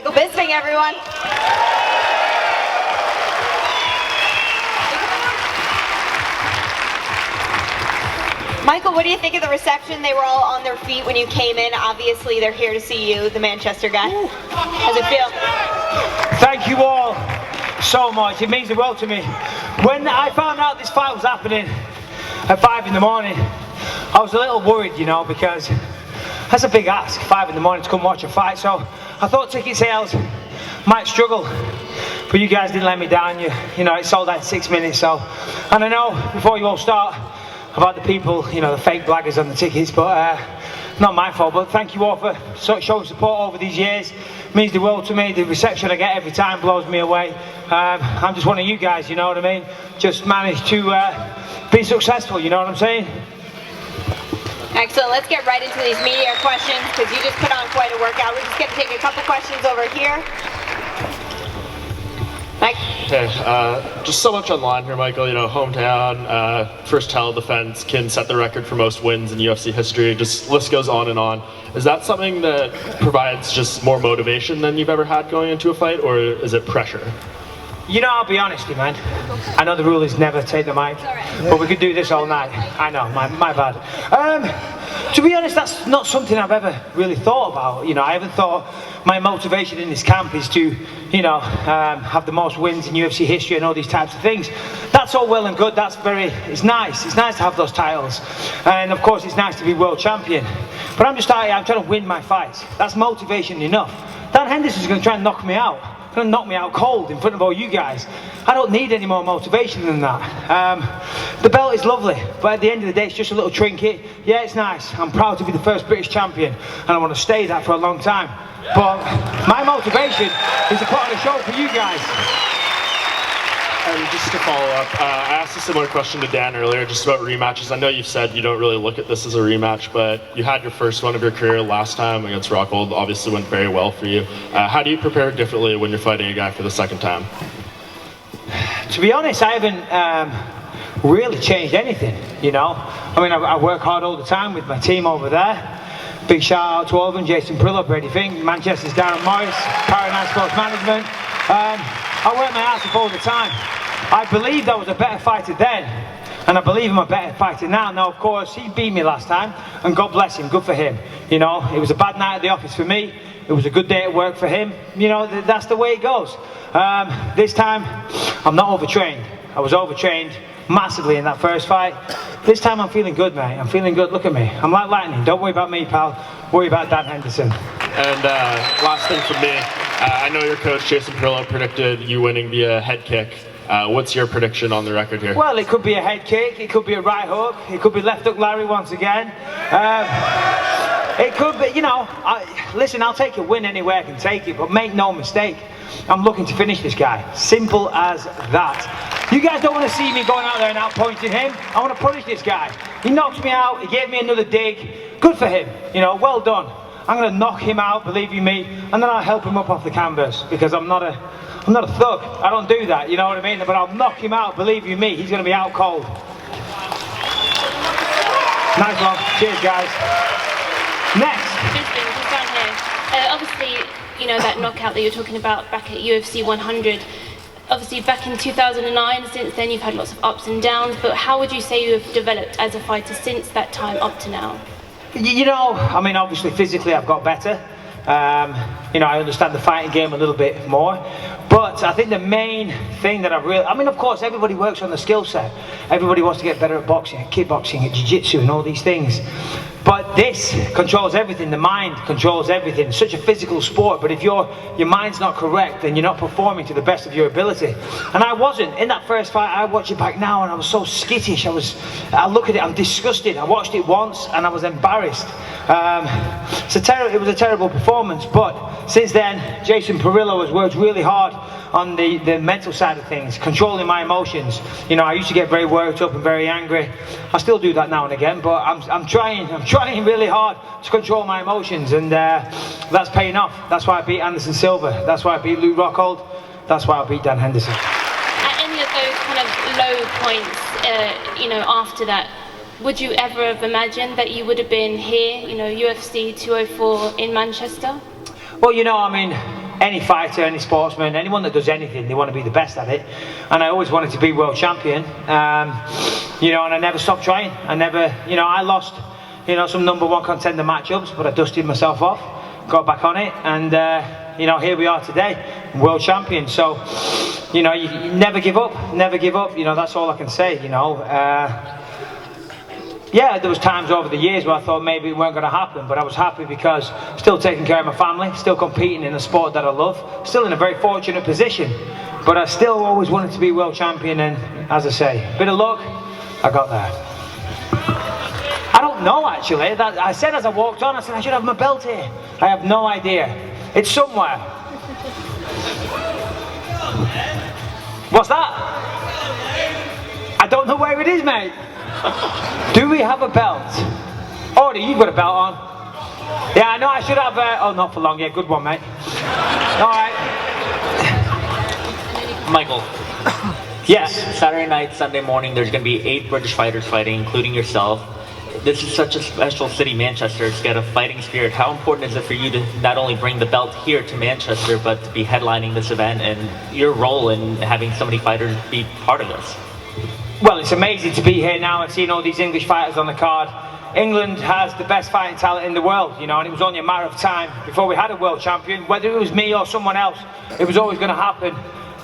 Michael Bisping, everyone. Michael, what do you think of the reception? They were all on their feet when you came in. Obviously, they're here to see you, the Manchester guy. How's it feel? Thank you all so much. It means the world to me. When I found out this fight was happening at 5 in the morning, I was a little worried, you know, because that's a big ask, 5 in the morning to come watch a fight. So I thought ticket sales might struggle, but you guys didn't let me down. You know, it sold out in 6 minutes. So, and I know before you all start about the people, you know, the fake blaggers on the tickets, but not my fault. But thank you all for showing support over these years. It means the world to me. The reception I get every time blows me away. I'm just one of you guys, you know what I mean? Just managed to be successful, you know what I'm saying? Excellent. Let's get right into these media questions because you just put on quite a workout. We're just going to take a couple questions over here. Mike? Okay, just so much online here, Michael. You know, hometown, first title defense, can set the record for most wins in UFC history. Just list goes on and on. Is that something that provides just more motivation than you've ever had going into a fight, or is it pressure? You know, I'll be honest with you, man. I know the rule is never take the mic, but we could do this all night. I know, my bad. To be honest, that's not something I've ever really thought about. You know, I haven't thought my motivation in this camp is to, you know, have the most wins in UFC history and all these types of things. That's all well and good. That's it's nice. It's nice to have those titles. And of course, it's nice to be world champion. But I'm just out here, I'm trying to win my fights. That's motivation enough. Dan Henderson's going to try and knock me out. Gonna knock me out cold in front of all you guys. I don't need any more motivation than that. The belt is lovely, but at the end of the day, it's just a little trinket. Yeah, it's nice. I'm proud to be the first British champion, and I want to stay that for a long time. But my motivation is to put on a show for you guys. And just to follow up, I asked a similar question to Dan earlier, just about rematches. I know you've said you don't really look at this as a rematch, but you had your first one of your career last time against Rockhold. Obviously went very well for you. How do you prepare differently when you're fighting a guy for the second time? To be honest, I haven't really changed anything, you know. I mean, I work hard all the time with my team over there. Big shout out to all of them, Jason Perillo, Brady Fink, Manchester's Darren Morris, Paradise Sports Management. I work my ass off all the time. I believed I was a better fighter then, and I believe I'm a better fighter now. Now, of course, he beat me last time, and God bless him, good for him. You know, it was a bad night at the office for me. It was a good day at work for him. You know, that's the way it goes. This time, I'm not overtrained. I was overtrained massively in that first fight. This time I'm feeling good, mate. I'm feeling good. Look at me. I'm like lightning. Don't worry about me, pal. Worry about Dan Henderson. And last thing from me, I know your coach, Jason Perillo, predicted you winning via head kick. What's your prediction on the record here? Well, it could be a head kick. It could be a right hook. It could be left hook Larry once again. It could be, you know, listen, I'll take a win anywhere I can take it, but make no mistake, I'm looking to finish this guy. Simple as that. You guys don't want to see me going out there and outpointing him. I want to punish this guy. He knocked me out, he gave me another dig. Good for him, you know, well done. I'm going to knock him out, believe you me, and then I'll help him up off the canvas, because I'm not a thug. I don't do that, you know what I mean? But I'll knock him out, believe you me, he's going to be out cold. Nice one. Cheers, guys. Next. Just down here. Obviously, you know, that knockout that you were talking about back at UFC 100. Obviously, back in 2009, since then you've had lots of ups and downs, but how would you say you have developed as a fighter since that time up to now? You know, I mean, obviously physically I've got better. You know, I understand the fighting game a little bit more. But I think the main thing that I mean, of course, everybody works on the skill set. Everybody wants to get better at boxing, at kickboxing, at jiu-jitsu and all these things. But this controls everything. The mind controls everything. It's such a physical sport, but if your mind's not correct, then you're not performing to the best of your ability. And I wasn't. In that first fight, I watch it back now, and I was so skittish. I look at it, I'm disgusted. I watched it once, and I was embarrassed. It was a terrible performance, but since then, Jason Perillo has worked really hard on the mental side of things, controlling my emotions. You know, I used to get very worked up and very angry. I still do that now and again, but I'm trying really hard to control my emotions, and that's paying off. That's why I beat Anderson Silva. That's why I beat Luke Rockhold. That's why I beat Dan Henderson. At any of those kind of low points, you know, after that, would you ever have imagined that you would have been here, you know, UFC 204 in Manchester? Well, you know, I mean, any fighter, any sportsman, anyone that does anything, they want to be the best at it. And I always wanted to be world champion. You know, and I never stopped trying. I never, you know, I lost, you know, some #1 contender matchups, but I dusted myself off, got back on it, and you know, here we are today, world champion. So, you know, you never give up, never give up. You know, that's all I can say. You know, yeah, there was times over the years where I thought maybe it weren't going to happen, but I was happy because still taking care of my family, still competing in a sport that I love, still in a very fortunate position. But I still always wanted to be world champion, and as I say, bit of luck, I got there. I don't know actually. I said as I walked on, I said I should have my belt here. I have no idea. It's somewhere. What's that? I don't know where it is, mate. Do we have a belt? Oh, you've got a belt on. Yeah, I know I should have. Oh, not for long. Yeah, good one, mate. All right. Michael. Yes. Saturday night, Sunday morning, there's going to be 8 British fighters fighting, including yourself. This is such a special city, Manchester. It's got a fighting spirit. How important is it for you to not only bring the belt here to Manchester, but to be headlining this event, and your role in having so many fighters be part of this? Well, it's amazing to be here now and seeing all these English fighters on the card. England has the best fighting talent in the world, you know, and it was only a matter of time before we had a world champion. Whether it was me or someone else, it was always going to happen.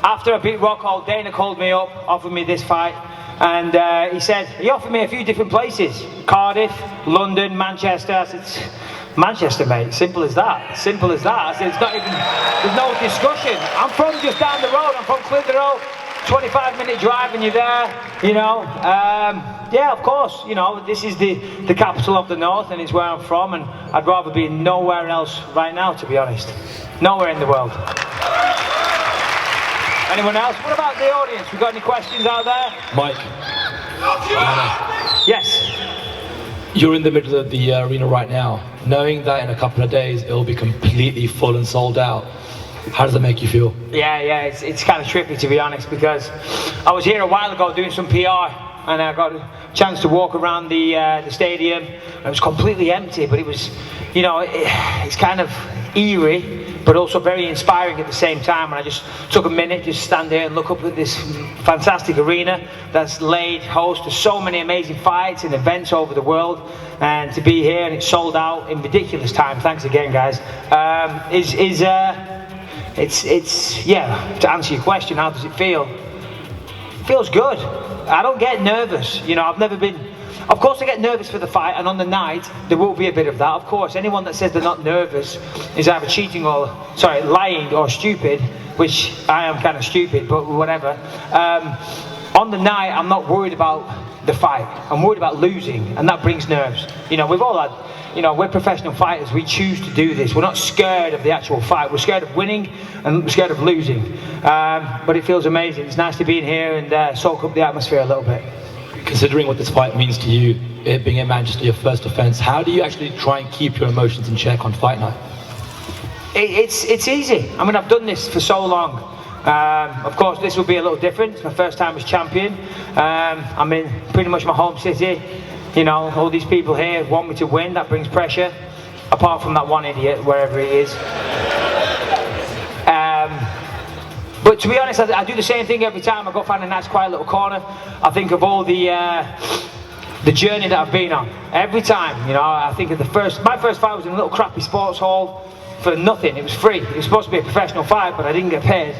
After I beat Rockhold, Dana called me up, offered me this fight, and he offered me a few different places: Cardiff, London, Manchester. I said, Manchester, mate, simple as that, simple as that. I said, it's not even, there's no discussion. I'm from just down the road, I'm from Clitheroe, 25-minute drive and you're there, you know. Yeah, of course, you know, this is the capital of the north and it's where I'm from, and I'd rather be nowhere else right now, to be honest. Nowhere in the world. Anyone else? What about the audience? We got any questions out there? Mike. Yes. You're in the middle of the arena right now. Knowing that in a couple of days it'll be completely full and sold out, how does that make you feel? Yeah, it's kind of trippy, to be honest, because I was here a while ago doing some PR and I got a chance to walk around the stadium. It was completely empty, but it was, you know, it's kind of eerie, but also very inspiring at the same time. And I just took a minute, just stand there and look up at this fantastic arena that's laid host to so many amazing fights and events over the world. And to be here and it's sold out in ridiculous time. Thanks again, guys. Yeah, to answer your question, how does it feel? It feels good. I don't get nervous. You know, I've never been. Of course I get nervous for the fight, and on the night there will be a bit of that. Of course, anyone that says they're not nervous is either lying or stupid, which I am kind of stupid, but whatever. On the night, I'm not worried about the fight. I'm worried about losing, and that brings nerves. You know, we've all had, you know, we're professional fighters. We choose to do this. We're not scared of the actual fight. We're scared of winning, and we're scared of losing. But it feels amazing. It's nice to be in here and soak up the atmosphere a little bit. Considering what this fight means to you, it being in Manchester, your first offence, how do you actually try and keep your emotions in check on fight night? It's easy. I mean, I've done this for so long. Of course, this will be a little different. It's my first time as champion. I'm in pretty much my home city. You know, all these people here want me to win. That brings pressure. Apart from that one idiot, wherever he is. But to be honest, I do the same thing every time. I go find a nice quiet little corner. I think of all the journey that I've been on. Every time, you know, I think of my first fight was in a little crappy sports hall for nothing. It was free. It was supposed to be a professional fight, but I didn't get paid.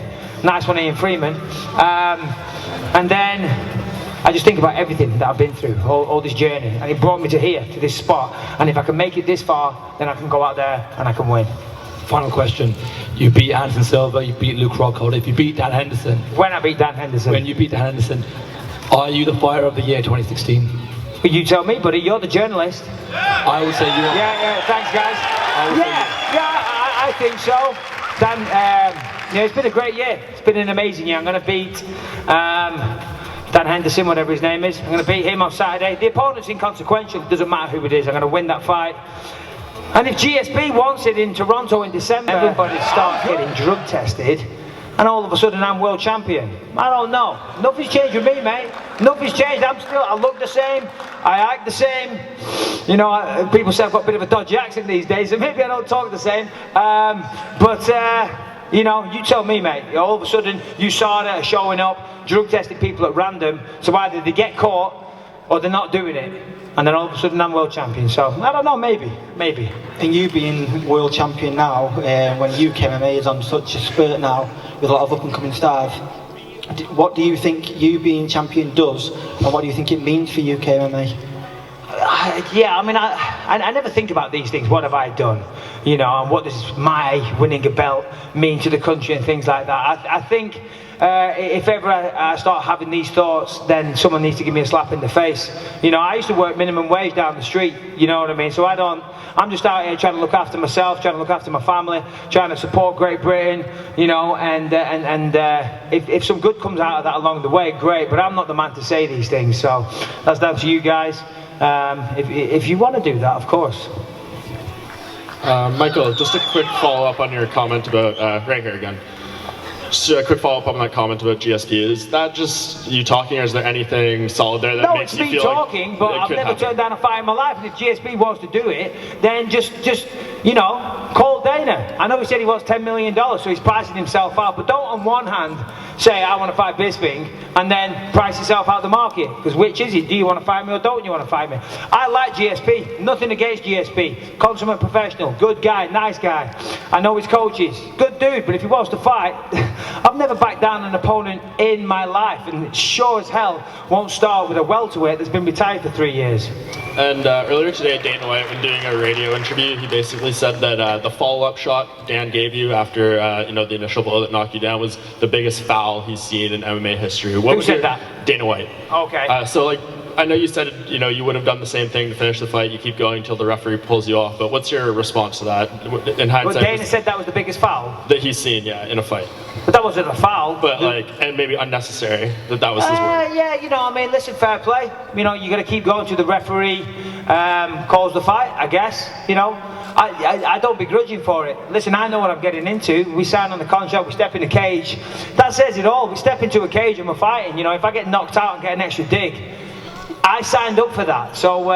Nice one, Ian Freeman. And then I just think about everything that I've been through, all this journey, and it brought me to here, to this spot. And if I can make it this far, then I can go out there and I can win. Final question. You beat Anderson Silva, you beat Luke Rockhold. If you beat Dan Henderson... When I beat Dan Henderson. When you beat Dan Henderson, are you the fighter of the year 2016? You tell me, buddy. You're the journalist. I would say you are. Yeah, thanks, guys. I think so. Dan, yeah, it's been a great year. It's been an amazing year. I'm going to beat Dan Henderson, whatever his name is. I'm going to beat him on Saturday. The opponent's inconsequential. It doesn't matter who it is. I'm going to win that fight. And if GSP wants it in Toronto in December, everybody starts getting drug tested, and all of a sudden I'm world champion. I don't know. Nothing's changed with me, mate. Nothing's changed. I look the same. I act the same. You know, people say I've got a bit of a dodgy accent these days, so maybe I don't talk the same. But You know, you tell me, mate. All of a sudden, USADA are showing up, drug testing people at random, so either they get caught or they're not doing it. And then all of a sudden I'm world champion. So, I don't know, maybe. And you being world champion now, when UK MMA is on such a spurt now, with a lot of up-and-coming stars, what do you think you being champion does, and what do you think it means for UK MMA? Yeah, I mean, I never think about these things. What have I done? You know, and what does my winning a belt mean to the country and things like that? I think if ever I start having these thoughts, then someone needs to give me a slap in the face. You know, I used to work minimum wage down the street, you know what I mean? So I'm just out here trying to look after myself, trying to look after my family, trying to support Great Britain, you know, and if some good comes out of that along the way, great, but I'm not the man to say these things, so that's down to you guys. If you want to do that, of course. Michael, just a quick follow-up on your comment about, right here again. Just a quick follow-up on that comment about GSP. Is that just you talking, or is there anything solid there that makes you feel talking, like but I've never turned down a fight in my life, and if GSP wants to do it, then just you know, call Dana. I know he said he wants $10 million, so he's pricing himself out, but don't on one hand say, I want to fight Bisping, and then price yourself out the market, because which is it? Do you want to fight me or don't you want to fight me? I like GSP, nothing against GSP, consummate professional, good guy, nice guy. I know his coaches, good dude, but if he wants to fight, I've never backed down an opponent in my life, and sure as hell won't start with a welterweight that's been retired for 3 years. And earlier today, Dana White, when doing a radio interview, he basically said that the follow-up shot Dan gave you after you know, the initial blow that knocked you down was the biggest foul he's seen in MMA history. Who said that? Dana White. Okay. So like, I know you said, you know, you would have done the same thing to finish the fight. You keep going until the referee pulls you off. But what's your response to that? In hindsight, Well, Dana said that was the biggest foul that he's seen, yeah, in a fight. But that wasn't a foul. But like, and maybe unnecessary. That was his word. Yeah, you know, I mean, listen, fair play. You know, you got to keep going to the referee calls the fight, I guess. You know, I don't begrudge him for it. Listen, I know what I'm getting into. We sign on the contract, we step in the cage. That says it all. We step into a cage and we're fighting. You know, if I get knocked out and get an extra dig, I signed up for that. So,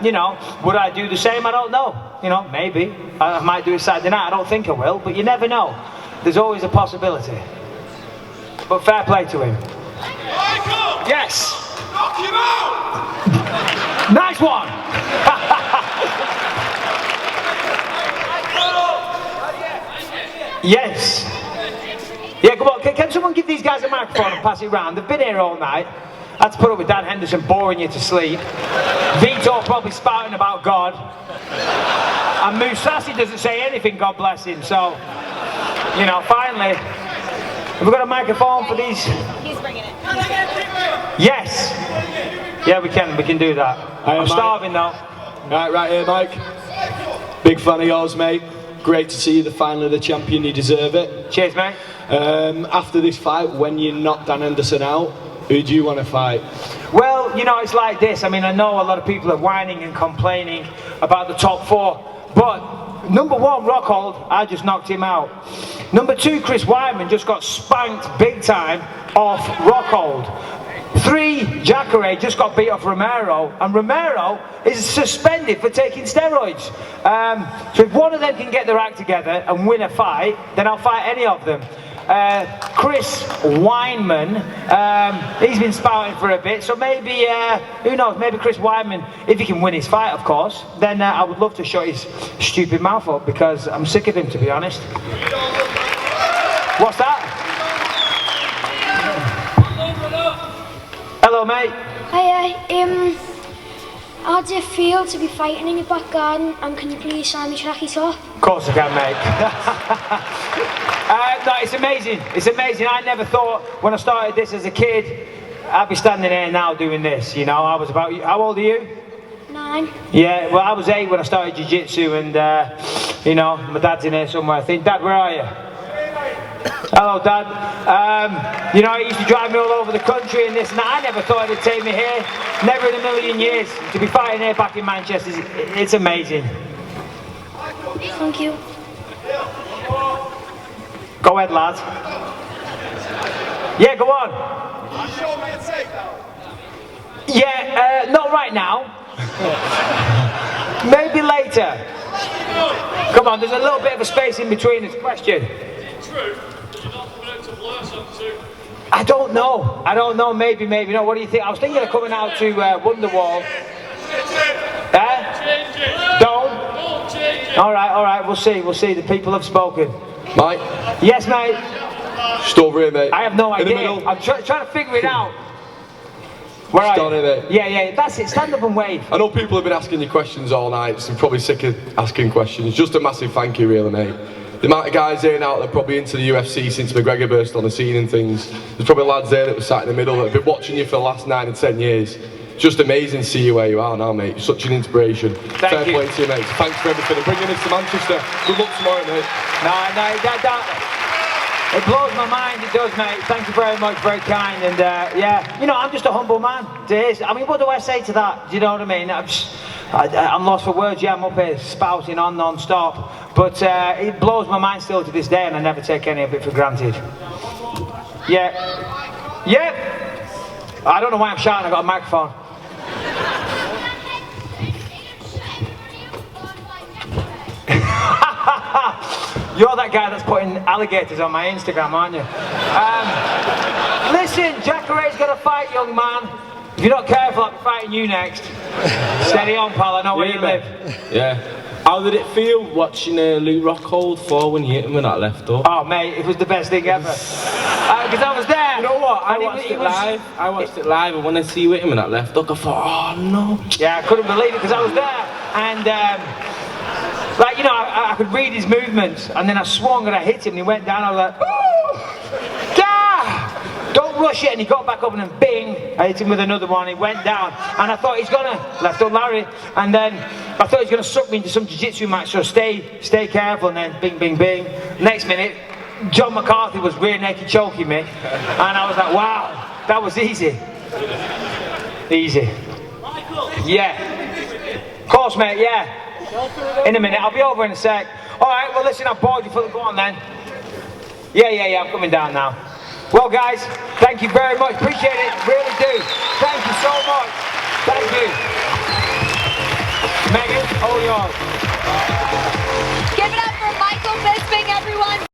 you know, would I do the same? I don't know. You know, maybe. I might do it Saturday night. I don't think I will, but you never know. There's always a possibility. But fair play to him. Michael! Yes! Knock him out! Nice one! Yes. Yeah, come on. Can someone give these guys a microphone and pass it round? They've been here all night. I had to put up with Dan Henderson boring you to sleep. Vito probably spouting about God. And Musasi doesn't say anything, God bless him. So, you know, finally, have we got a microphone for these? He's bringing it. Yes. Yeah, we can do that. I'm starving though. Right here, Mike. Big fan of yours, mate. Great to see you finally the champion. You deserve it. Cheers, mate. After this fight, when you knock Dan Henderson out, who do you want to fight? Well, you know, it's like this. I mean, I know a lot of people are whining and complaining about the top four, but number one, Rockhold, I just knocked him out. Number two, Chris Weidman just got spanked big time off Rockhold. 3, Jacare just got beat off Romero, and Romero is suspended for taking steroids. So if one of them can get their act together and win a fight, then I'll fight any of them. Chris Weidman, he's been spouting for a bit, so maybe, who knows, maybe Chris Weidman, if he can win his fight, of course, then I would love to shut his stupid mouth up, because I'm sick of him, to be honest. What's that? Hello, mate. Hiya, how does it feel to be fighting in your back garden, and can you please sign me tracky top? Of course I can, mate. No, it's amazing. It's amazing. I never thought when I started this as a kid, I'd be standing here now doing this. You know, I was about, how old are you? 9. Yeah, well, I was 8 when I started jiu-jitsu, and, you know, my dad's in here somewhere, I think. Dad, where are you? Hello, Dad. You know, he used to drive me all over the country and this and that. I never thought it'd take me here. Never in a million years. To be fighting here back in Manchester, it's amazing. Thank you. Go ahead, lad. Yeah, go on. Yeah, not right now. Maybe later. Come on, there's a little bit of a space in between this question. I don't know, maybe not. What do you think? I was thinking of coming out to Wonderwall. Don't? Alright, we'll see. The people have spoken. Mike? Yes, mate? Just over here, mate. I have no idea. In the middle. I'm trying to figure it out. Where are Down you? here, mate. Yeah, that's it. Stand up and wave. I know people have been asking you questions all night, so you're probably sick of asking questions. Just a massive thank you, really, mate. The amount of guys here now that are probably into the UFC since McGregor burst on the scene and things. There's probably lads there that were sat in the middle that have been watching you for the last 9 and 10 years. Just amazing to see you where you are now, mate. You're such an inspiration. Fair play to you, mate. Thanks for everything and bringing us to Manchester. Good luck tomorrow, mate. It blows my mind, it does, mate. Thank you very much, very kind. And yeah, you know, I'm just a humble man. I mean, what do I say to that? Do you know what I mean? I'm lost for words. Yeah, I'm up here spouting on non-stop. But it blows my mind still to this day, and I never take any of it for granted. Yeah. I don't know why I'm shouting, I've got a microphone. You're that guy that's putting alligators on my Instagram, aren't you? Listen, Jacare's got to fight, young man. If you're not careful, I'll be fighting you next. Steady on, pal, I know where you live. Yeah. How did it feel watching Luke Rockhold fall when you hit him with that left hook? Oh, mate, it was the best thing ever. Because I was there. You know what? I watched it live, and when I see you hit him with that left hook, I thought, oh no. Yeah, I couldn't believe it because I was there. And like, you know, I could read his movements, and then I swung and I hit him and he went down. I was like, oh, Gah! Don't rush it. And he got back up and then bing, I hit him with another one. He went down, and I thought he's gonna left hook Larry, and then I thought he's gonna suck me into some jiu-jitsu match. So stay careful. And then bing, bing, bing. Next minute, John McCarthy was rear naked choking me, and I was like, wow, that was easy. Easy. Yeah. Of course, mate. Yeah. In a minute, I'll be over in a sec. Alright, well listen, I've bored you for the go on then. Yeah, I'm coming down now. Well guys, thank you very much, appreciate it, really do. Thank you so much. Thank you. Megan, all yours. Give it up for Michael Bisping, everyone.